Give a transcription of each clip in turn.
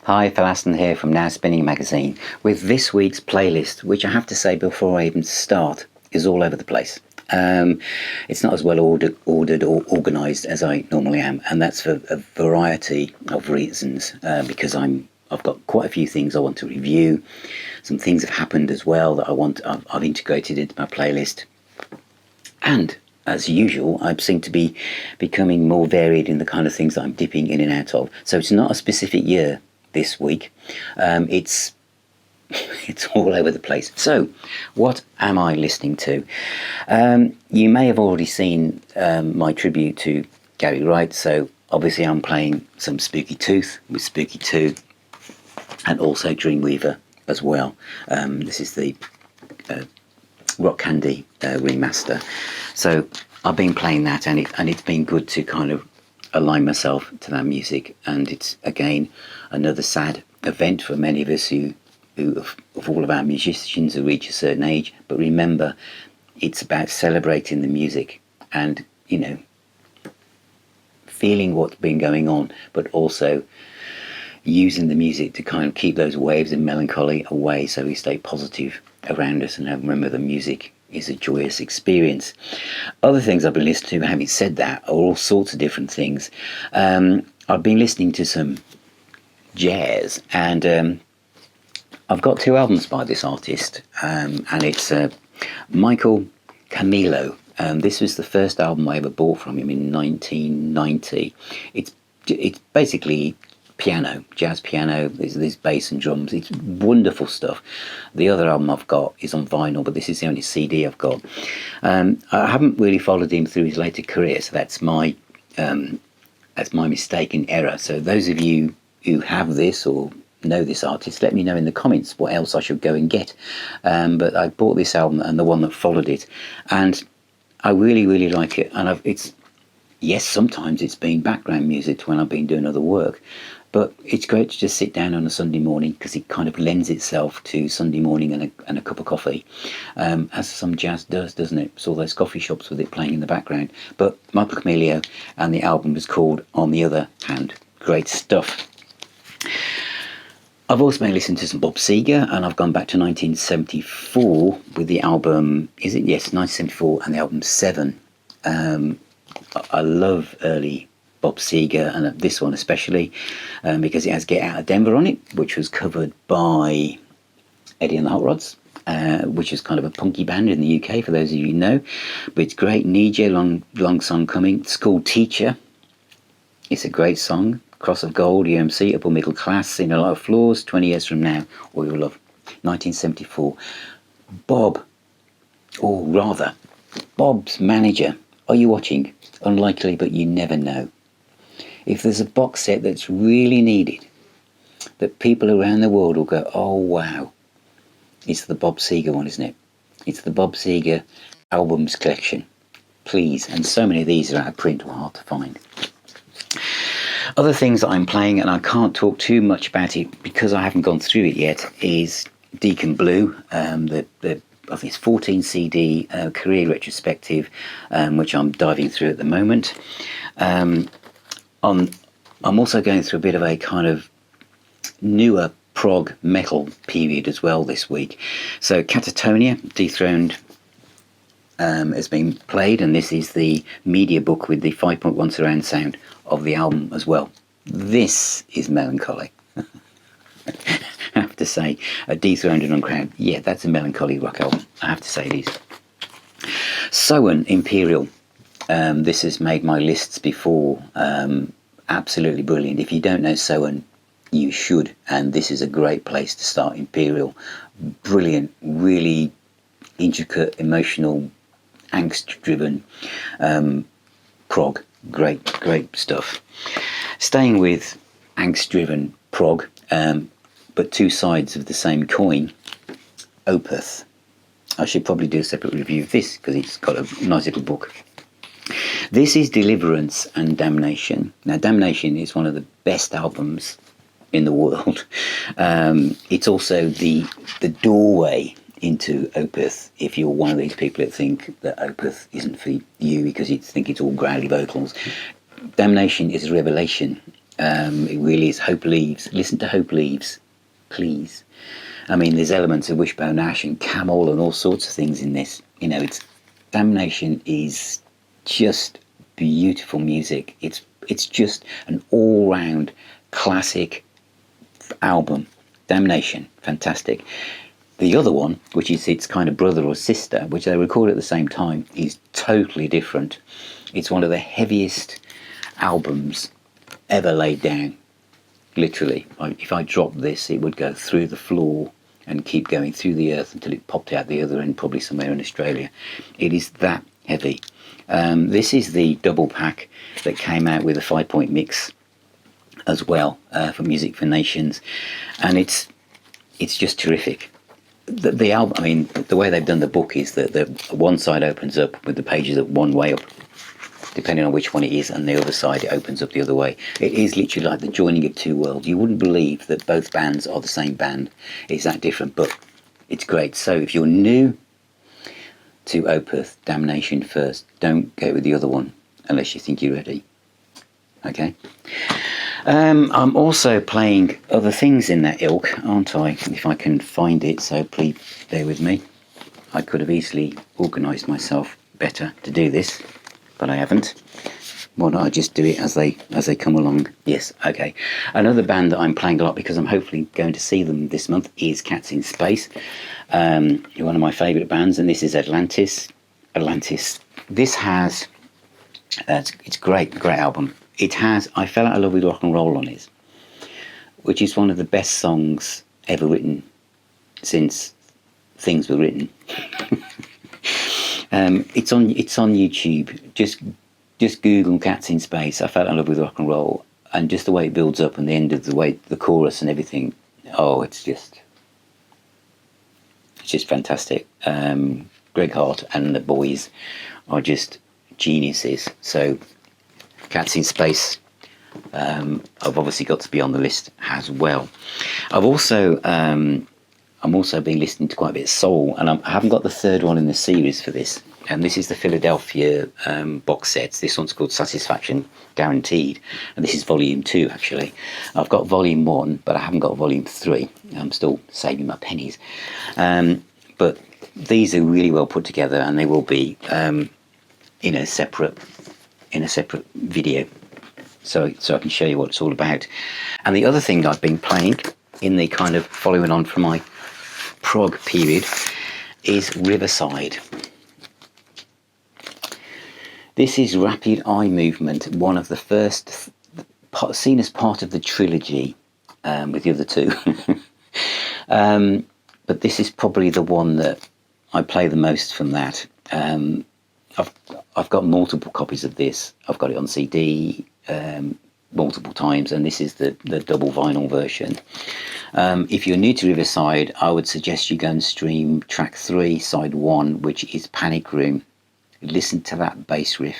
Hi, Phil Aston here from Now Spinning Magazine with this week's playlist, which I have to say before I even start is all over the place. It's not as well ordered or organised as I normally am, and that's for a variety of reasons, because I've got quite a few things I want to review. Some things have happened as well that I've integrated into my playlist, and as usual, I seem to be becoming more varied in the kind of things that I'm dipping in and out of. So it's not a specific year this week. It's all over the place. So what am I listening to? You may have already seen my tribute to Gary Wright. So obviously I'm playing some Spooky Tooth with Spooky 2 and also Dreamweaver as well. This is the Rock Candy remaster. So I've been playing that, and it's been good to kind of align myself to that music. And it's again another sad event for many of us who of all of our musicians who reach a certain age. But remember, it's about celebrating the music and, you know, feeling what's been going on, but also using the music to kind of keep those waves of melancholy away, so we stay positive around us and remember the music is a joyous experience. Other things I've been listening to, having said that, are all sorts of different things. I've been listening to some jazz, and I've got two albums by this artist, and it's Michel Camilo. This was the first album I ever bought from him in 1990. It's basically piano, jazz piano. There's bass and drums. It's wonderful stuff. The other album I've got is on vinyl, but this is the only CD I've got. I haven't really followed him through his later career, so that's my mistake and error. So those of you who have this or know this artist, let me know in the comments what else I should go and get. But I bought this album and the one that followed it, and I really like it. And yes, sometimes it's been background music when I've been doing other work, but it's great to just sit down on a Sunday morning because it kind of lends itself to Sunday morning and a cup of coffee, as some jazz does, doesn't it? It's all those coffee shops with it playing in the background. But Michel Camilo, and the album was called On the Other Hand. Great stuff. I've also been listening to some Bob Seger, and I've gone back to 1974 with the album, is it? Yes, 1974, and the album 7. I love early Bob Seger, and this one especially, because it has Get Out of Denver on it, which was covered by Eddie and the Hot Rods, which is kind of a punky band in the UK, for those of you who know. But it's great. Need You, long song coming. School Teacher, it's a great song. Cross of Gold, UMC, Upper Middle Class, In a Lot of Flaws, 20 Years From Now, All Your Love, 1974. Bob, or rather, Bob's manager. Are you watching? Unlikely, but you never know. If there's a box set that's really needed, that people around the world will go, oh wow, it's the Bob Seger one, isn't it? It's the Bob Seger albums collection. Please, and so many of these are out of print or hard to find. Other things that I'm playing, and I can't talk too much about it because I haven't gone through it yet, is Deacon Blue, I think it's 14 CD career retrospective, which I'm diving through at the moment. I'm also going through a bit of a kind of newer prog metal period as well this week. So Katatonia, Dethroned, has been played, and this is the media book with the 5.1 surround sound of the album as well. This is melancholy. I have to say, a Dethroned and Uncrowned, yeah, that's a melancholy rock album. I have to say it is. SOEN, Imperial. This has made my lists before. Absolutely brilliant. If you don't know SOEN, you should, and this is a great place to start. Imperial, brilliant, really intricate, emotional, angst-driven prog. Great stuff. Staying with angst-driven prog, but two sides of the same coin, Opeth. I should probably do a separate review of this because it's got a nice little book. This is Deliverance and Damnation. Now, Damnation is one of the best albums in the world. It's also the doorway into Opeth if you're one of these people that think that Opeth isn't for you because you think it's all growly vocals. Damnation is a revelation It really is. Hope Leaves. Listen to Hope Leaves, please. I mean, there's elements of Wishbone Ash and Camel and all sorts of things in this. You know, it's Damnation is just beautiful music. It's just an all-round classic album. Damnation, fantastic. The other one, which is its kind of brother or sister, which they record at the same time, is totally different. It's one of the heaviest albums ever laid down. Literally, if I dropped this, it would go through the floor and keep going through the earth until it popped out the other end, probably somewhere in Australia. It is that heavy. This is the double pack that came out with a 5-point mix as well, for Music for Nations, and it's just terrific. The album, I mean, the way they've done the book is that the one side opens up with the pages up one way up, depending on which one it is, and the other side it opens up the other way. It is literally like the joining of two worlds. You wouldn't believe that both bands are the same band. It's that different, but it's great. So if you're new to Opeth, Damnation first. Don't go with the other one unless you think you're ready. Okay. I'm also playing other things in that ilk, aren't I? If I can find it, so please bear with me. I could have easily organised myself better to do this, but I haven't. Why not I just do it as they come along? Yes, okay. Another band that I'm playing a lot because I'm hopefully going to see them this month is Cats in Space. One of my favourite bands, and this is Atlantis. This has it's great album. It has I Fell Out of Love with Rock and Roll on it, which is one of the best songs ever written since things were written. It's on YouTube. Just Google Cats in Space, I Fell Out of Love with Rock and Roll, and just the way it builds up and the end of the way the chorus and everything. Oh, it's just fantastic. Greg Hart and the boys are just geniuses. So Cats in Space, I've obviously got to be on the list as well. I'm also been listening to quite a bit of soul, and I haven't got the third one in the series for this. And this is the Philadelphia box sets. This one's called Satisfaction Guaranteed, and this is volume 2 actually. I've got volume 1, but I haven't got volume 3. I'm still saving my pennies. But these are really well put together, and they will be in a separate video, so I can show you what it's all about. And the other thing I've been playing in the kind of following on from my prog period is Riverside. This is Rapid Eye Movement, one of the first, seen as part of the trilogy with the other two. But this is probably the one that I play the most from that. I've got multiple copies of this. I've got it on CD multiple times, and this is the double vinyl version. If you're new to Riverside, I would suggest you go and stream track 3, side 1, which is Panic Room. Listen to that bass riff,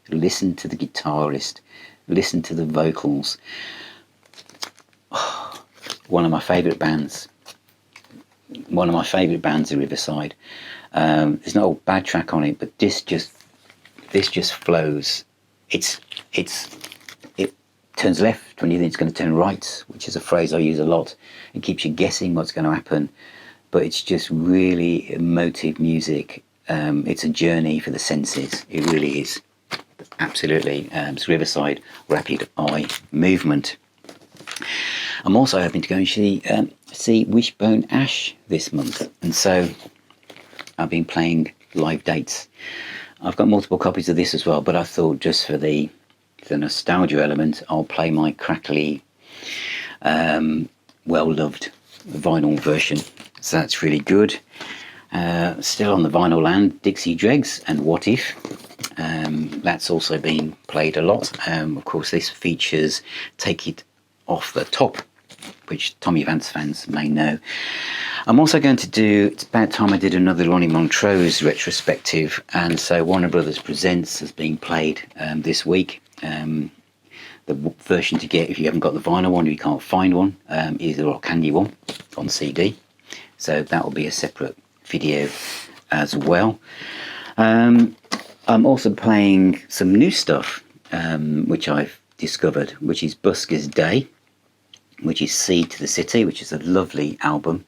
listen to the guitarist, listen to the vocals. Oh, one of my favourite bands are Riverside. There's no bad track on it, but this just flows. It turns left when you think it's going to turn right, which is a phrase I use a lot. It keeps you guessing what's going to happen, but it's just really emotive music. It's a journey for the senses. It really is. Absolutely. It's Riverside, Rapid Eye Movement. I'm also hoping to go and see Wishbone Ash this month, and so I've been playing live dates. I've got multiple copies of this as well, but I thought just for the nostalgia element, I'll play my crackly, well-loved vinyl version. So that's really good. Still on the vinyl land, Dixie, Dregs and What If. That's also been played a lot. Of course, this features Take It Off the Top, which Tommy Vance fans may know. I'm also going to do, it's about time I did another Lonnie Montrose retrospective, and so Warner Brothers Presents has been played this week. The version to get if you haven't got the vinyl one, or you can't find one, is the Rock Candy one on CD. So that will be a separate video as well. I'm also playing some new stuff, which I've discovered, which is Busker's Day, which is Seed to the City, which is a lovely album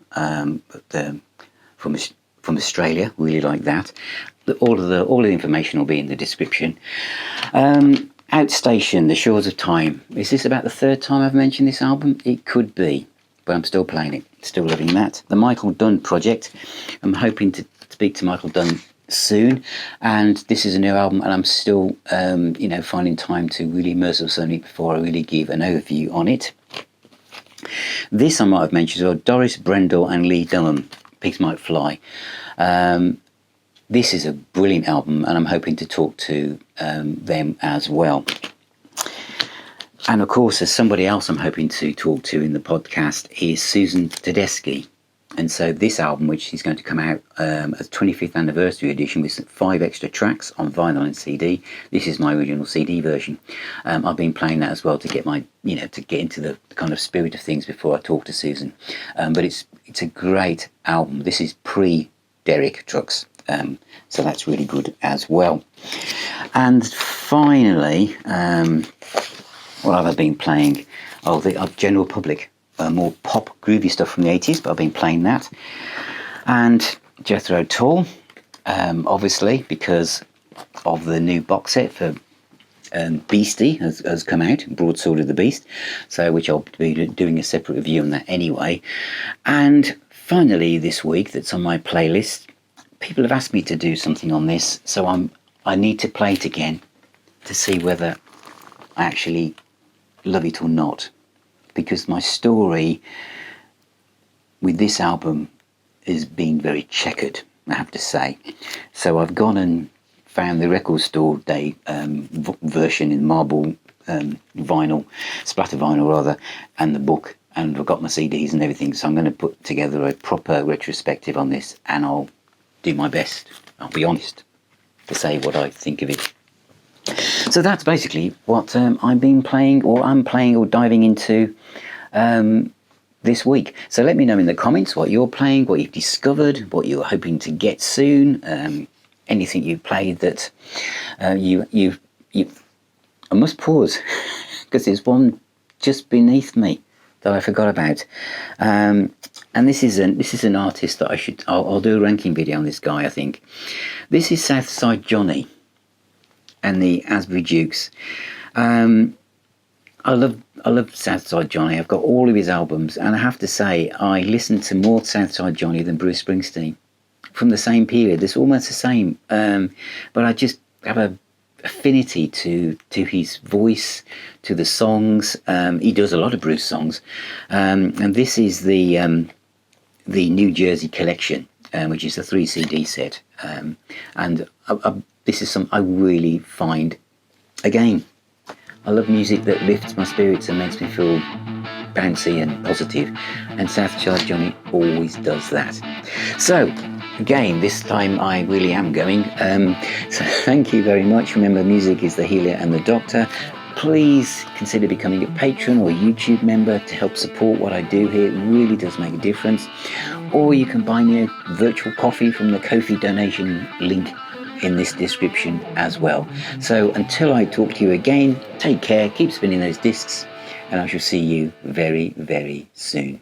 from Australia. Really like that. All of the information will be in the description. Outstation, The Shores of Time. Is this about the third time I've mentioned this album? It could be, but I'm still playing it. Still loving that. The Michael Dunn Project. I'm hoping to speak to Michael Dunn soon, and this is a new album, and I'm still finding time to really immerse myself in it before I really give an overview on it. This I might have mentioned as well. Doris, Brendal and Lee Dunham, Pigs Might Fly. This is a brilliant album, and I'm hoping to talk to them as well. And of course, there's somebody else I'm hoping to talk to in the podcast is Susan Tedeschi. And so this album, which is going to come out as 25th anniversary edition with 5 extra tracks on vinyl and CD. This is my original CD version. I've been playing that as well to get to get into the kind of spirit of things before I talk to Susan. But it's a great album. This is pre-Derek Trucks. So that's really good as well. And finally, what have I been playing? Oh, the General Public. More pop groovy stuff from the 80s, but I've been playing that. And Jethro Tull, obviously, because of the new box set for Beastie has come out, Broadsword of the Beast, so which I'll be doing a separate review on that anyway. And finally this week, that's on my playlist, people have asked me to do something on this, so I need to play it again to see whether I actually love it or not. Because my story with this album has been very checkered, I have to say. So I've gone and found the record store day version in marble vinyl, splatter vinyl rather, and the book, and I've got my CDs and everything. So I'm going to put together a proper retrospective on this, and I'll do my best, I'll be honest, to say what I think of it. So that's basically what I've been playing, or I'm playing, or diving into this week. So let me know in the comments what you're playing, what you've discovered, what you're hoping to get soon, anything you've played that you. I must pause because there's one just beneath me that I forgot about, and this is an artist that I'll do a ranking video on this guy. I think this is Southside Johnny and the Asbury Jukes. I love Southside Johnny. I've got all of his albums, and I have to say I listen to more Southside Johnny than Bruce Springsteen from the same period. It's almost the same, but I just have a affinity to his voice, to the songs. He does a lot of Bruce songs, and this is the New Jersey collection, which is a 3 CD set, and this is something I really find, again, I love music that lifts my spirits and makes me feel bouncy and positive, and Southside Johnny always does that. So, again, this time I really am going. So thank you very much. Remember, music is the healer and the doctor. Please consider becoming a patron or a YouTube member to help support what I do here. It really does make a difference. Or you can buy me a virtual coffee from the Ko-fi donation link in this description as well. So until I talk to you again, take care, keep spinning those discs, and I shall see you very, very soon.